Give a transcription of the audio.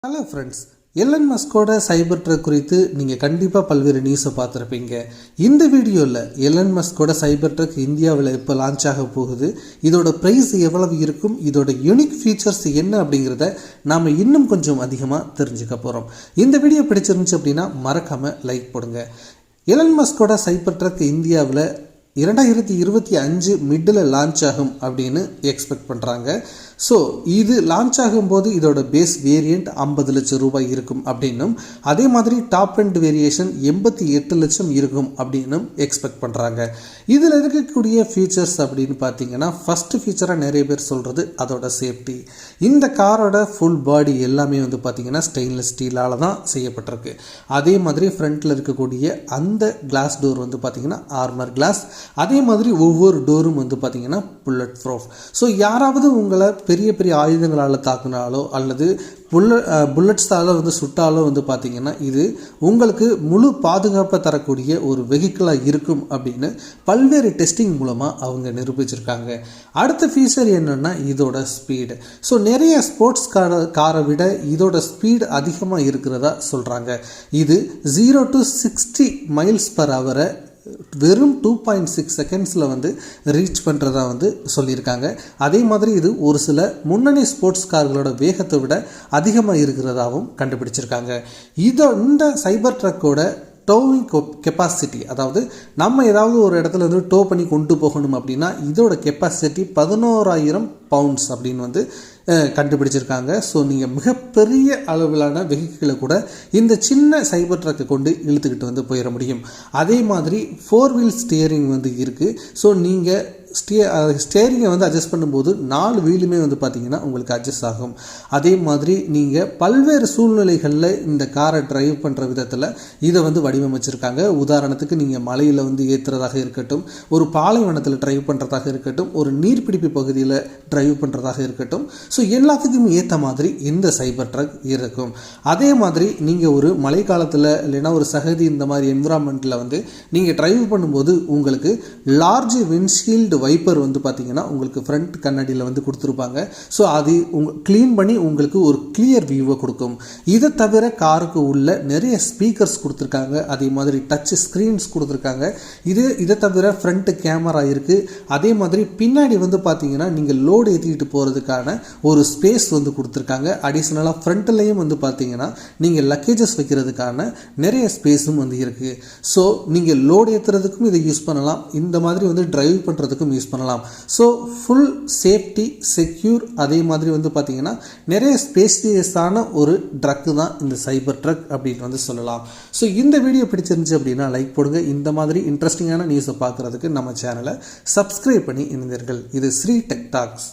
Hello friends, Elon மஸ்கோட சைபர் drug குறித்து நீங்கள் கண்டிப்பாக பல்வேறு நியூஸை பார்த்துருப்பீங்க. இந்த வீடியோவில் எலன் மஸ்கோட சைபர் ட்ரக் இந்தியாவில் எப்போ லான்ச் ஆக போகுது, இதோட ப்ரைஸ் எவ்வளவு இருக்கும், இதோட யூனிக் ஃபீச்சர்ஸ் என்ன அப்படிங்கிறத நாம் இன்னும் கொஞ்சம் அதிகமாக தெரிஞ்சுக்க போகிறோம். இந்த வீடியோ பிடிச்சிருந்துச்சு அப்படின்னா மறக்காமல் லைக் போடுங்க. எலன் மஸ்கோட சைபர் ட்ரக் இந்தியாவில் 2025 மிடில் லான்ச் ஆகும் அப்படின்னு எக்ஸ்பெக்ட் பண்ணுறாங்க. ஸோ இது லான்ச் ஆகும்போது இதோட பேஸ் வேரியண்ட் 50 லட்சம் ரூபாய் இருக்கும் அப்படின்னும், அதே மாதிரி டாப் அண்ட் வேரியேஷன் 88 லட்சம் இருக்கும் அப்படின்னும் எக்ஸ்பெக்ட் பண்ணுறாங்க. இதில் இருக்கக்கூடிய ஃபீச்சர்ஸ் அப்படின்னு பார்த்தீங்கன்னா, ஃபஸ்ட்டு ஃபீச்சராக நிறைய பேர் சொல்கிறது அதோட சேஃப்டி. இந்த காரோட ஃபுல் பாடி எல்லாமே வந்து பார்த்திங்கன்னா ஸ்டெயின்லெஸ் ஸ்டீலால் தான் செய்யப்பட்டிருக்கு. அதே மாதிரி ஃப்ரண்ட்டில் இருக்கக்கூடிய அந்த கிளாஸ் டோர் வந்து பார்த்திங்கன்னா ஆர்மர் கிளாஸ். அதே மாதிரி ஒவ்வொரு டோரும் வந்து பார்த்திங்கன்னா புல்லட் ப்ரூஃப். ஸோ யாராவது உங்களை பெரிய பெரிய ஆயுதங்களால் தாக்குனாலோ அல்லது புல்லட்ஸால் வந்து சுட்டாலோ வந்து பார்த்திங்கன்னா இது உங்களுக்கு முழு பாதுகாப்பை தரக்கூடிய ஒரு வெஹிக்கிளாக இருக்கும் அப்படின்னு பல்வேறு டெஸ்டிங் மூலமாக அவங்க நிரூபிச்சிருக்காங்க. அடுத்த ஃபீச்சர் என்னென்னா இதோட ஸ்பீடு. ஸோ நிறைய ஸ்போர்ட்ஸ் காரை விட இதோட ஸ்பீடு அதிகமாக இருக்கிறதா சொல்கிறாங்க. இது 0 to 60 mph வெறும் 2.6 செகண்ட்ஸில் வந்து ரீச் பண்ணுறதா வந்து சொல்லியிருக்காங்க. அதே மாதிரி இது ஒரு சில முன்னணி ஸ்போர்ட்ஸ் கார்களோட வேகத்தை விட அதிகமாக இருக்கிறதாகவும் கண்டுபிடிச்சிருக்காங்க. இந்த சைபர் ட்ரக்கோட டோவிங் கெப்பாசிட்டி, அதாவது நம்ம ஏதாவது ஒரு இடத்துல வந்து டோ பண்ணி கொண்டு போகணும் அப்படின்னா இதோட கெப்பாசிட்டி 11,000 பவுண்ட்ஸ் அப்படின்னு வந்து கண்டுபிடிச்சிருக்காங்க. ஸோ நீங்கள் மிகப்பெரிய அளவிலான வெஹிக்கிளை கூட இந்த சின்ன சைபர் ட்ரக்கை கொண்டு இழுத்துக்கிட்டு வந்து போயிட முடியும். அதே மாதிரி 4 வீல் ஸ்டியரிங் வந்து இருக்குது. ஸோ நீங்கள் ஸ்டேரிங்கை வந்து அட்ஜஸ்ட் பண்ணும்போது 4 வீலுமே வந்து பார்த்திங்கன்னா உங்களுக்கு அட்ஜஸ்ட் ஆகும். அதே மாதிரி நீங்கள் பல்வேறு சூழ்நிலைகளில் இந்த காரை ட்ரைவ் பண்ணுற விதத்தில் இதை வந்து வடிவமைச்சிருக்காங்க. உதாரணத்துக்கு நீங்கள் மலையில் வந்து ஏற்றுறதாக இருக்கட்டும், ஒரு பாலைவனத்தில் ட்ரைவ் பண்ணுறதாக இருக்கட்டும், ஒரு நீர்பிடிப்பு பகுதியில் ட்ரைவ் பண்ணுறதாக இருக்கட்டும். ஸோ எல்லாத்துக்கும் ஏற்ற மாதிரி இந்த சைபர் ட்ரக் இருக்கும். அதே மாதிரி நீங்கள் ஒரு மழை காலத்தில் இல்லைன்னா ஒரு சகதி இந்த மாதிரி என்விரான்மெண்ட்டில் வந்து நீங்கள் ட்ரைவ் பண்ணும்போது உங்களுக்கு லார்ஜ் விண்ட்ஷீல்டு வைப்பர் வந்து பார்த்தீங்கன்னா உங்களுக்கு ஃப்ரண்ட் கண்ணாடியில் வந்து கொடுத்துருப்பாங்க. ஸோ அது க்ளீன் பண்ணி உங்களுக்கு ஒரு கிளியர் வியூவை கொடுக்கும். இதை தவிர காருக்கு உள்ள நிறைய ஸ்பீக்கர்ஸ் கொடுத்துருக்காங்க. அதே மாதிரி டச் ஸ்க்ரீன்ஸ் கொடுத்துருக்காங்க. இதை தவிர ஃப்ரண்ட் கேமரா இருக்குது. அதே மாதிரி பின்னாடி வந்து பார்த்தீங்கன்னா நீங்கள் லோடு ஏற்றிக்கிட்டு போகிறதுக்கான ஒரு ஸ்பேஸ் வந்து கொடுத்துருக்காங்க. அடிஷ்னலாக ஃப்ரண்ட்லேயும் வந்து பார்த்தீங்கன்னா நீங்கள் லக்கேஜஸ் வைக்கிறதுக்கான நிறைய ஸ்பேஸும் வந்து இருக்குது. ஸோ நீங்கள் லோடு ஏற்றுறதுக்கும் இதை யூஸ் பண்ணலாம், இந்த மாதிரி வந்து டிரைவ் பண்ணுறதுக்கும் யூஸ் பண்ணலாம். ஸோ ஃபுல் சேஃப்டி, செக்யூர், அதே மாதிரி வந்து பார்த்தீங்கன்னா நிறைய ஸ்பேசியஸான ஒரு ட்ரக்கு தான் இந்த சைபர் ட்ரக் அப்படின்னு வந்து சொல்லலாம். ஸோ இந்த வீடியோ பிடிச்சிருந்துச்சு அப்படின்னா லைக் போடுங்க. இந்த மாதிரி இன்ட்ரெஸ்டிங்கான நியூஸை பார்க்குறதுக்கு நம்ம சேனலை சப்ஸ்கிரைப் பண்ணி இணைந்தீர்கள். இது ஸ்ரீ டெக் டாக்ஸ்.